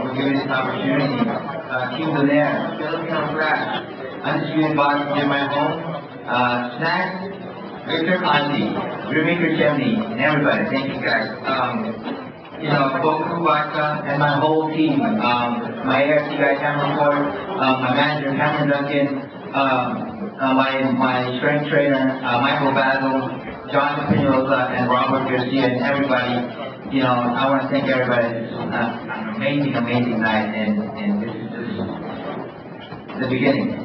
for giving this opportunity. Team Donaire, Filipino Flash, Undisputed Boxing in my home, Snacks, Victor Conti, Remaker Chemney, and everybody. Thank you guys. You know, Boku Vodka and my whole team. My ARC guy, Cameron Ford, my manager, Cameron Duncan, my strength trainer, Michael Basil, John Pinoza, and Robert Garcia, and everybody. You know, I want to thank everybody. It's an amazing, amazing night, and this is just the beginning.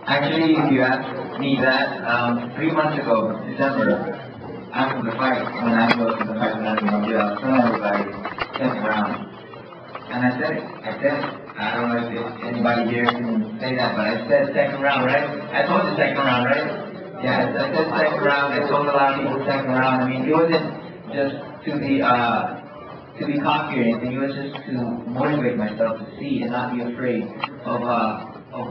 Actually, if you asked me that 3 months ago, December, after the fight, when I go to the fight with Fernando Montiel, some everybody second round. And I said it. I don't know if anybody here can say that, but I said second round, right? I told you second round, right? Yeah, I said second round. I told a lot of people second round. I mean, it wasn't just to be cocky or anything. It was just to motivate myself to see and not be afraid of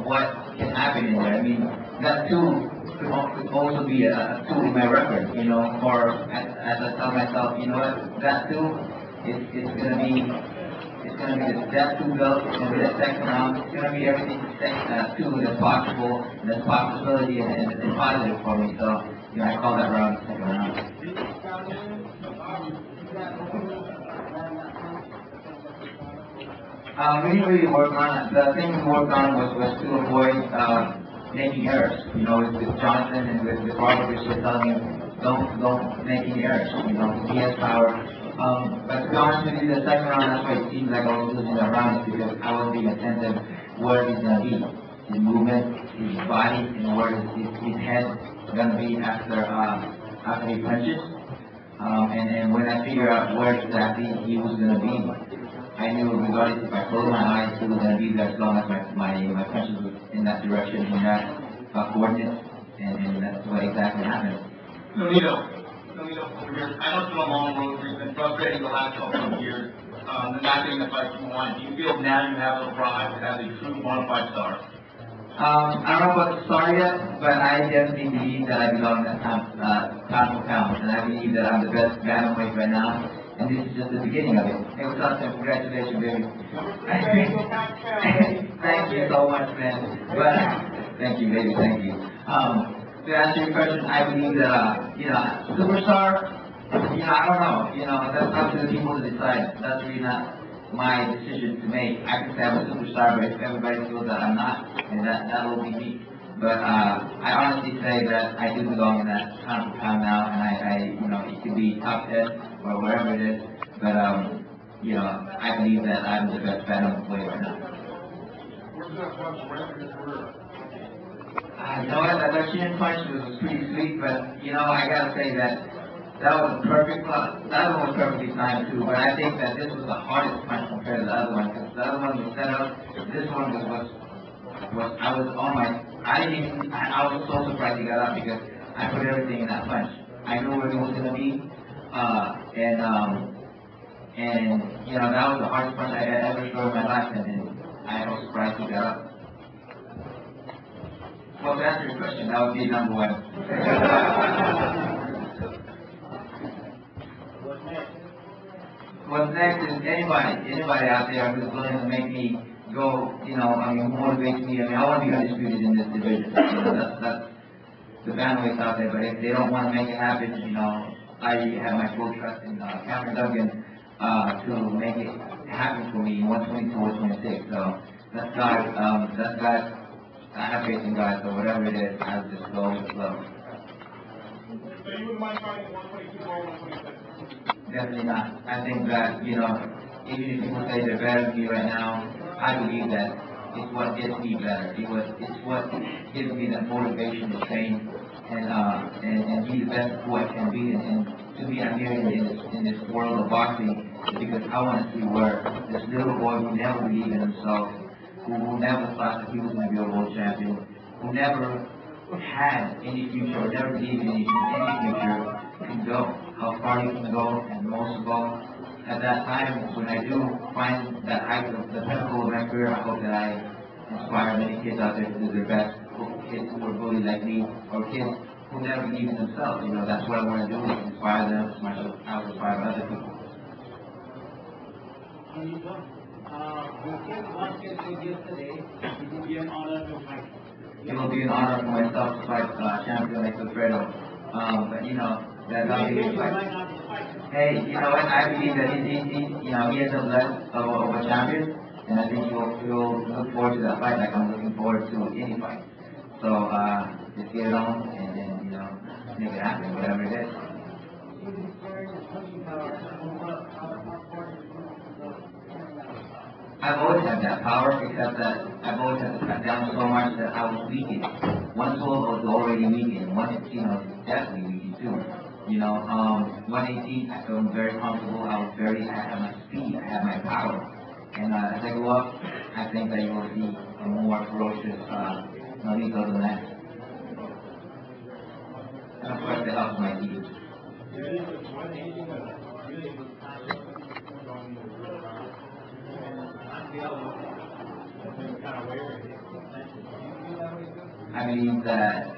what can happen in there. I mean, that too could also be a tool in my record, you know, or as I tell myself, you know what, that too, it's gonna be the that two belt, it's gonna be the second round, it's gonna be everything too that's possible, and that's possibility and positive for me. So, you know, I call that round the second round. We didn't really work on it. The thing we worked on was to avoid making errors. You know, with Jonathan and with Robert, which was telling me, don't make any errors. You know, he has power. But to be honest with you, the second round, that's why it seems like I was losing that round, is because I wasn't being attentive where he's going to be. His movement, his body, and where his head is going to be after he punches. And when I figured out where exactly he was going to be, I knew regardless if I closed my eyes, it was going to be there as long as my punches were in that direction, in that coordinate, and that's what exactly happened. Nonito, over here. I know it's been a long road for you. It's been frustrating the last couple of years. Not getting the fight you want. Do you feel now you have a prize as a true bona fide star? I don't know about the star yet, but I definitely believe that I belong in that pound for pound, and I believe that I'm the best bantamweight right now. And this is just the beginning of it. Hey, what's up, Tim? Congratulations, baby. Thank you so much, man. But thank you, baby. Thank you. To answer your question, I believe that you know, superstar. You know, I don't know. You know, that's up to the people to decide. That's really not my decision to make. I can say I'm a superstar, but if everybody feels that I'm not, then that will be me. But I honestly say that I do belong in that pound for pound now, and I you know, it could be top 10 or wherever it is. But you know, I believe that I'm the best bantamweight right now. Where's that punch rank in your career? You know what? That chin punch was pretty sweet, but you know, I gotta say that was a perfect punch. The other one was perfectly timed too, but I think that this was the hardest punch compared to the other one, because the other one was set up. This one was I was on my. I was so surprised he got up because I put everything in that punch. I knew where he was gonna be, and you know, that was the hardest punch I had ever thrown in my life, and I was surprised he got up. Well, to answer your question, that would be number one. What's next is anybody out there who's willing to make me go, you know, I mean, who motivates me. I mean, I want to be undisputed in this division. You know, that's the bandweights out there, but if they don't want to make it happen, you know, I have my full trust in Cameron Duncan to make it happen for me in 122 or 26. So that's God. I have faith in God, so whatever it is, I'll just go with the flow. So you wouldn't mind fighting 122 or 126? Definitely not. I think that, you know, even if people say they're better than me right now, I believe that it's what gets me better. It's what gives me that motivation to train and be the best who I can be. And to me, I'm here in this world of boxing because I want to see where this little boy who never believed in himself, who never thought that he was going to be a world champion, who never had any future or never believed in any future, can go. How far you can go, and most of all, at that time, when I do find that height of the pinnacle of my career, I hope that I inspire many kids out there to do their best, kids who are bullied like me, or kids who never believe in themselves. You know, that's what I want to do, is inspire them as much as I will inspire other people. Nonito, you came last year yesterday, it will be an honor to fight. It will be an honor for myself to fight champion like Alfredo. But you know, that's how he is fight. Hey, you know what? I believe that he has a blood of a champion, and I think he'll look forward to that fight like I'm looking forward to any fight. So just get it on and you know, make it happen, whatever it is. I've always had that power, except that I've always had to cut down so much that I was weakened. One tool was already weakened, one, you know, definitely weakened too. You know, 118, I feel very comfortable. I had my speed, I had my power. And as I go up, I think that you will see a more ferocious Nonito than that. And of course, that helps my team. I believe that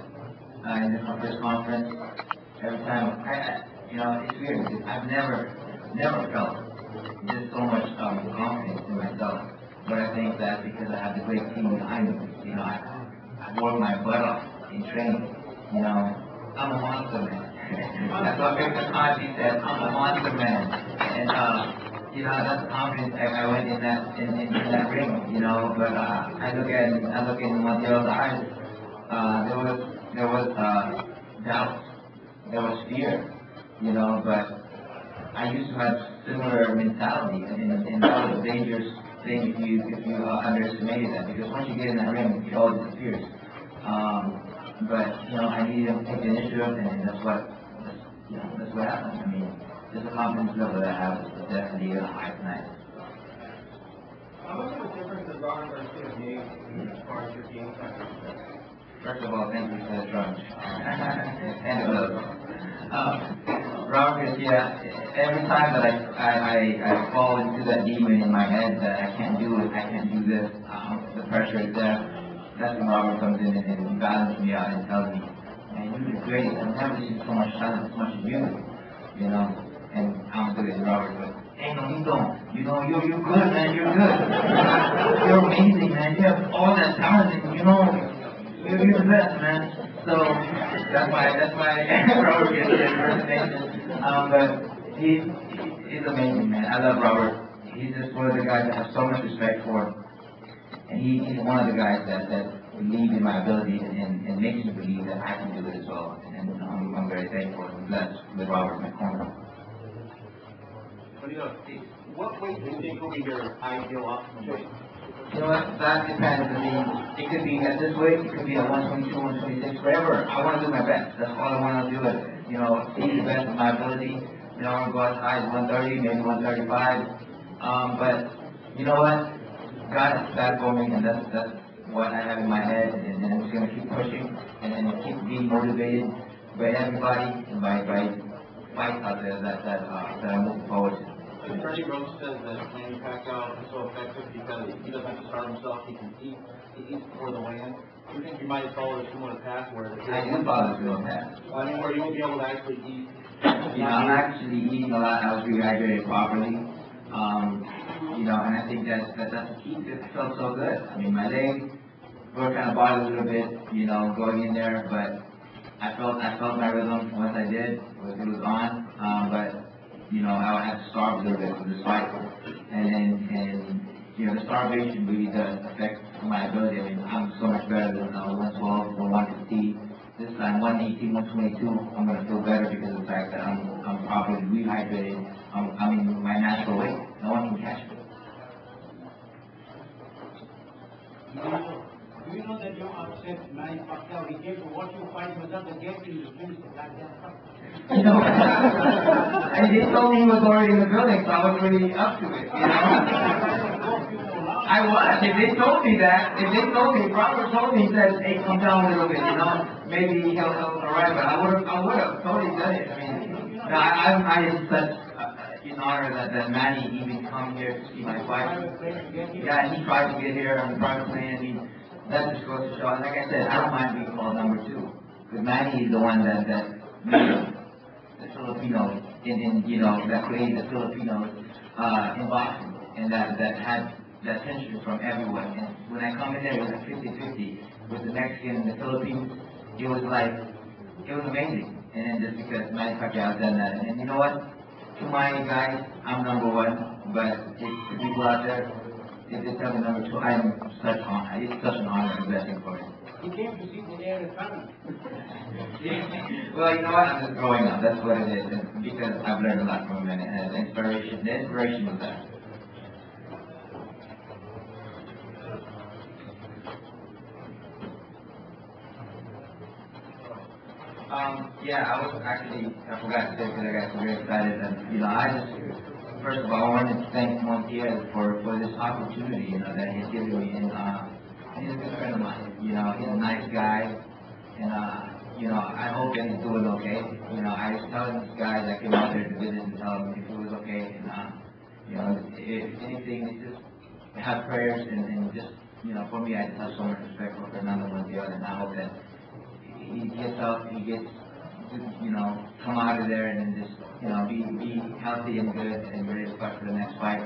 in this press conference, every time, you know, it's weird because I've never felt just so much confidence in myself. But I think that because I have the great team behind me, you know, I work my butt off in training. You know, I'm a monster man. That's what Victor Conti said. I'm a monster man. And you know, that's the confidence I went in that ring. You know, but I look in Montiel's eyes. There was doubt. There was fear. You know, but I used to have similar mentality, and that was a dangerous thing if you underestimated that, because once you get in that ring, it all disappears. But you know, I needed to take the initiative, and that's what happened. I mean, just the confidence level that I have is definitely high tonight. How much of a difference does Robert Garcia make as far as your game time? First of all, thank you for the drums and the gloves. Robert Garcia, every time that I fall into that demon in my head that I can't do it, I can't do this, the pressure is there, that's when Robert comes in and balances me out and tells me, man, you did great. I've never seen so much talent as much as you know, and I'm good at Robert, but hey, Nonito, you know, you're good, man, you're good. You're amazing, man, you have all that talent, and you know, you're the best, man. So that's my Robert Garcia impersonation. But he's amazing, man. I love Robert. He's just one of the guys I have so much respect for. And he's one of the guys that believes in my ability and makes me believe that I can do it as well. And I'm very thankful and blessed with Robert in my corner. What weight do you think will be your ideal optimum weight? You know what? That depends. I mean, it could be at this weight, it could be at 122, 126, wherever. I want to do my best. That's all I want to do. Is, you know, see the best of my ability. You know, I want to go as high as 130, maybe 135. But you know what? God has that for me, and that's what I have in my head, and I'm just going to keep pushing and keep being motivated by everybody and by fights out there that I'm looking forward to. Attorney Rose says that Manny Pacquiao is so effective because he doesn't have to starve himself, he can eat, he eats before the weigh-in. Do you think you might follow a similar path where I do follow a similar path. I mean, where you won't be able to actually eat? You know, I'm actually eating a lot. I was rehydrated properly. You know, and I think that's the key. It felt so good. I mean, my legs were kind of bothered a little bit, you know, going in there, but I felt my rhythm once I did. It was on. But you know, I would have to starve a little bit for this fight, and you know, the starvation really does affect my ability. I mean, I'm so much better than 112 or 115. This time, 118, 122, I'm going to feel better because of the fact that I'm properly rehydrated. I'm in my natural weight. No one can catch me. Do you know that you upset Manny Pacquiao? He came to watch you fight without the game in the finish like that. You know, and they told me he was already in the building, so I was really up to it, you know. I was. If they told me, Robert told me, he said, hey, come down a little bit, you know, maybe he'll arrive, but I would have totally done it. I mean, I am such an honor that Manny even come here to see my fight. Yeah, he tried to get here on the private plane. I mean, that just goes to show. And like I said, I don't mind being called number 2. Because Manny is the one that made the Filipinos, that created the Filipinos in boxing. And that had that attention from everyone. And when I come in there, it was like 50-50 with the Mexican and the Philippines. It was amazing. And then just because Manny Pacquiao done that, and you know what? To my guys, I'm number 1. But if the people out there, if they tell me number 2, it's such an honor and blessing for me. He came to see Donaire in Canada. Well, you know what? I'm just growing up. That's what it is. And because I've learned a lot from him, and the inspiration was there. Yeah, I forgot to say because I got so very excited. And, first of all, I wanted to thank Montiel for this opportunity, that he's given me. And he's a good friend of mine. He's a nice guy. And, I hope that he's doing okay. I was telling these guys I came out there to visit and tell them if he was okay. And, if anything, it's just have prayers and just, for me, I just have so much respect for Fernando Montiel. And I hope that he gets up, come out of there and just, be healthy and good and ready to fight for the next fight.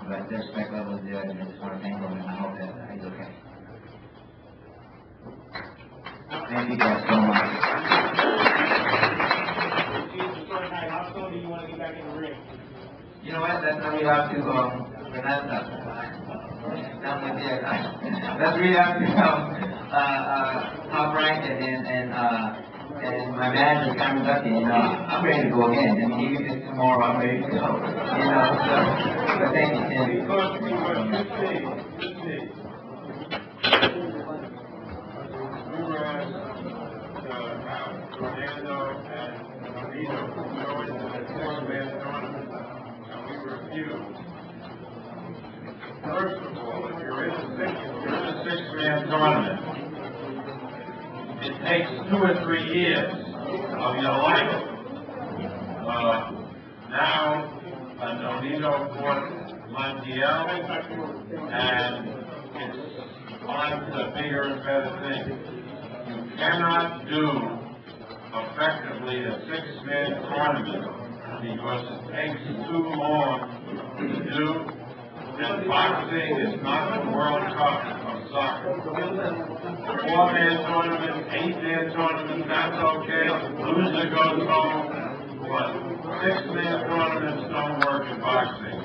But the respect level is there, and I just want to thank him, and I hope that he's okay. Thank you guys so much. How soon do you want to get back in the ring? You know what? That's when we have to, Fernando. That's where you have to, Top Rank and my manager, Cameron Ducky, I'm ready to go again. I mean, even if it's tomorrow, I'm ready to go. But thank you, Tim. Fernando and Nonito going to the 6-man tournament, and we refused. First of all, if you're in a 6-man tournament, it takes 2 or 3 years of your life. Now, Nonito fought Montiel, and it's on to the bigger and better thing. You cannot do effectively a 6-man tournament because it takes too long to do. And boxing is not the World Cup of soccer. 4-man tournament, 8-man tournament, that's okay. Loser goes home. But 6-man tournaments don't work in boxing.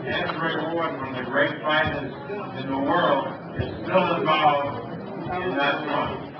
Every reward from the great fighters in the world is still involved in that tournament.